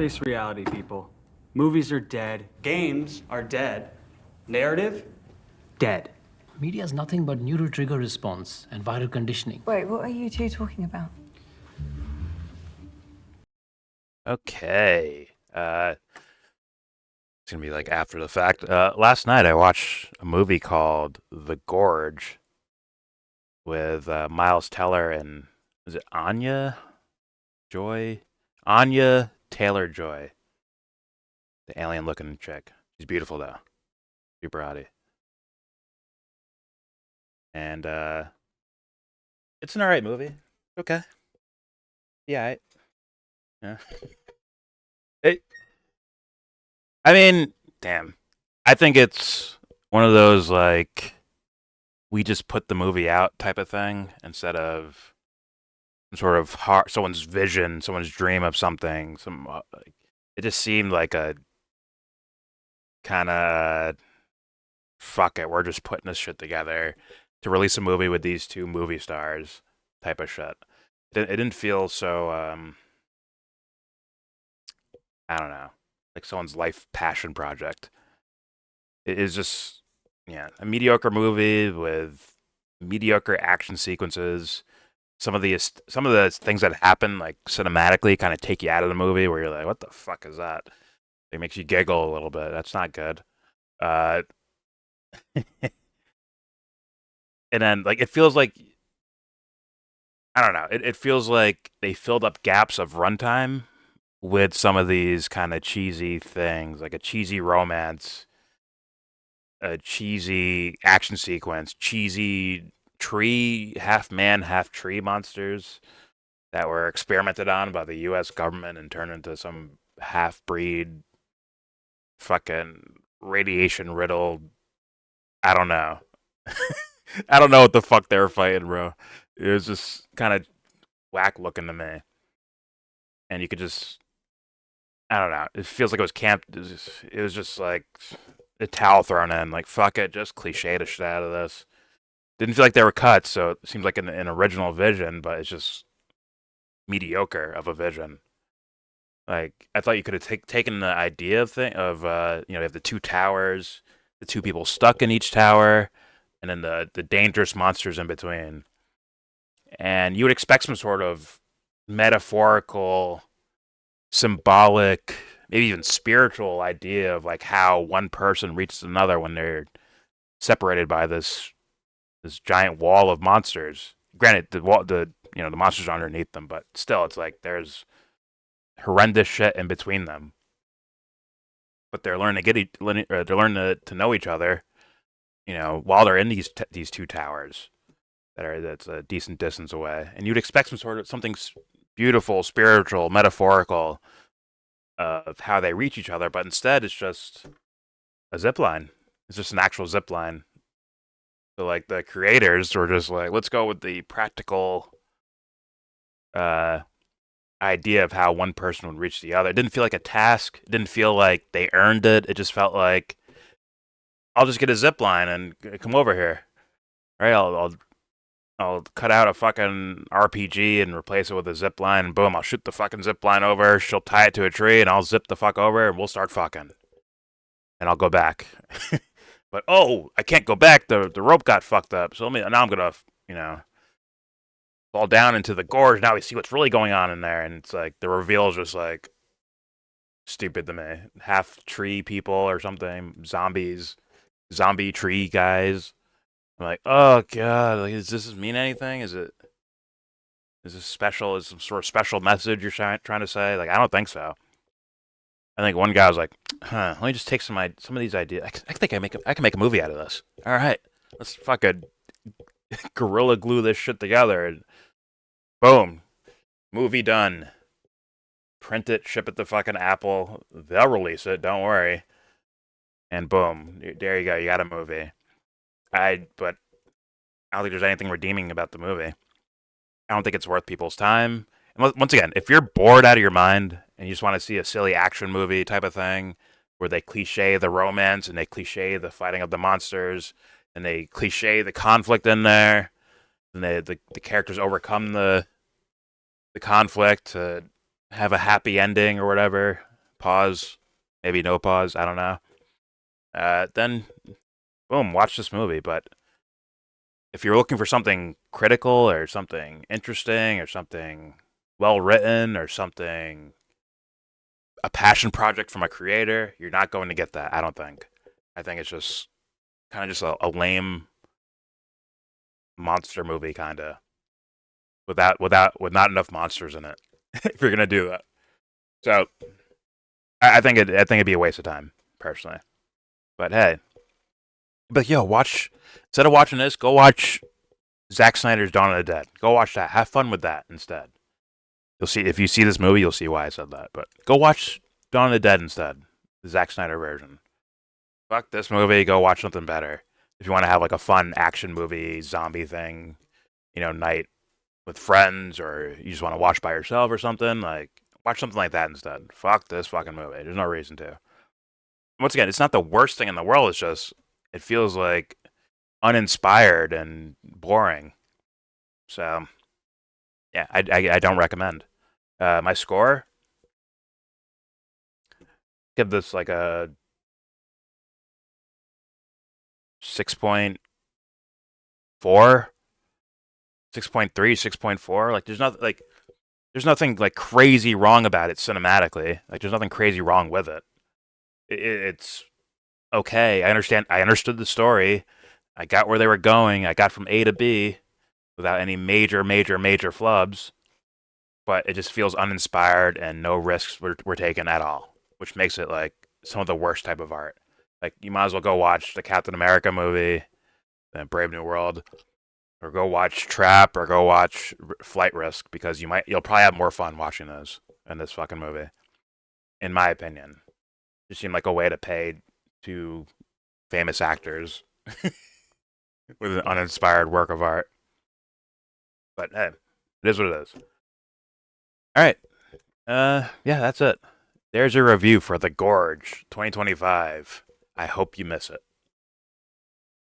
Face reality, people. Movies are dead. Games are dead. Narrative? Dead. Media is nothing but neural trigger response and viral conditioning. Wait, what are you two talking about? Okay. It's gonna be like after the fact. Last night I watched a movie called The Gorge with Miles Teller and is it Anya Joy? Anya Taylor Joy, the alien-looking chick. She's beautiful though, super hottie. And it's an alright movie. Okay. Yeah. Yeah. It, I mean, damn. I think it's one of those like we just put the movie out type of thing instead of some sort of someone's vision, someone's dream of something. Like, it just seemed like a kind of fuck it, we're just putting this shit together to release a movie with these two movie stars type of shit. It didn't feel so I don't know, like someone's life passion project. It is just, yeah, a mediocre movie with mediocre action sequences. Some of the things that happen, like cinematically, kind of take you out of the movie, where you're like, "What the fuck is that?" It makes you giggle a little bit. That's not good. Uh, and then, like, it feels like I don't know. It feels like they filled up gaps of runtime with some of these kind of cheesy things, like a cheesy romance, a cheesy action sequence, cheesy tree, half man, half tree monsters that were experimented on by the U.S. government and turned into some half breed, fucking radiation riddled. I don't know. I don't know what the fuck they were fighting, bro. It was just kind of whack looking to me, and you could just I don't know. It feels like it was camp. It was just like a towel thrown in. Like fuck it, just cliche the shit out of this. Didn't feel like they were cut, so it seems like an original vision, but it's just mediocre of a vision. Like I thought you could have taken the idea of you have the two towers, the two people stuck in each tower, and then the dangerous monsters in between, and you would expect some sort of metaphorical, symbolic, maybe even spiritual idea of like how one person reaches another when they're separated by this giant wall of monsters. Granted, the monsters are underneath them, but still, it's like there's horrendous shit in between them. But they're learning to know each other, while they're in these two towers that's a decent distance away, and you'd expect some sort of something beautiful, spiritual, metaphorical of how they reach each other, but instead it's just a zip line. It's just an actual zip line. So like the creators were just like, let's go with the practical idea of how one person would reach the other. It didn't feel like a task. It didn't feel like they earned it. It just felt like I'll just get a zip line and come over here. All right, I'll cut out a fucking RPG and replace it with a zip line, and boom, I'll shoot the fucking zip line over. She'll tie it to a tree, and I'll zip the fuck over, and we'll start fucking. And I'll go back. But I can't go back. The rope got fucked up. So now I'm gonna fall down into the gorge. Now we see what's really going on in there, and it's like the reveal is just like stupid to me. Half tree people or something, zombies, zombie tree guys. I'm like, oh god, like, does this mean anything? Is this special? Is some sort of special message you're trying to say? Like, I don't think so. I think one guy was like, let me just take some of these ideas. I think I can make a movie out of this. All right, let's fucking gorilla glue this shit together, and boom, movie done. Print it, ship it to fucking Apple. They'll release it. Don't worry. And boom, there you go. You got a movie. But I don't think there's anything redeeming about the movie. I don't think it's worth people's time. And once again, if you're bored out of your mind and you just want to see a silly action movie type of thing where they cliche the romance and they cliche the fighting of the monsters and they cliche the conflict in there and the characters overcome the conflict to have a happy ending or whatever, pause, maybe no pause, I don't know. Then, boom, watch this movie. But if you're looking for something critical or something interesting or something well written or something, a passion project from a creator, you're not going to get that, I don't think. I think it's just kind of just a lame monster movie, kind of, with not enough monsters in it. If you're gonna do that, so I think it'd be a waste of time, personally. But hey, yo, watch, instead of watching this, go watch Zack Snyder's Dawn of the Dead. Go watch that. Have fun with that instead. You'll see, if you see this movie, you'll see why I said that. But go watch Dawn of the Dead instead, the Zack Snyder version. Fuck this movie. Go watch something better. If you want to have like a fun action movie, zombie thing, night with friends, or you just want to watch by yourself or something, like, watch something like that instead. Fuck this fucking movie. There's no reason to. Once again, it's not the worst thing in the world. It's just, it feels like uninspired and boring. So, yeah, I don't recommend. My score, give this like a 6.4, 6.3, 6.4. Like, there's nothing like crazy wrong about it cinematically. Like, there's nothing crazy wrong with it. It's okay. I understood the story. I got where they were going. I got from A to B without any major flubs. But it just feels uninspired and no risks were taken at all, which makes it like some of the worst type of art. Like, you might as well go watch the Captain America movie, the Brave New World, or go watch Trap, or go watch Flight Risk, because you'll probably have more fun watching those than this fucking movie, in my opinion. It seemed like a way to pay two famous actors with an uninspired work of art. But hey, it is what it is. All right. Yeah, that's it. There's your review for The Gorge 2025. I hope you miss it.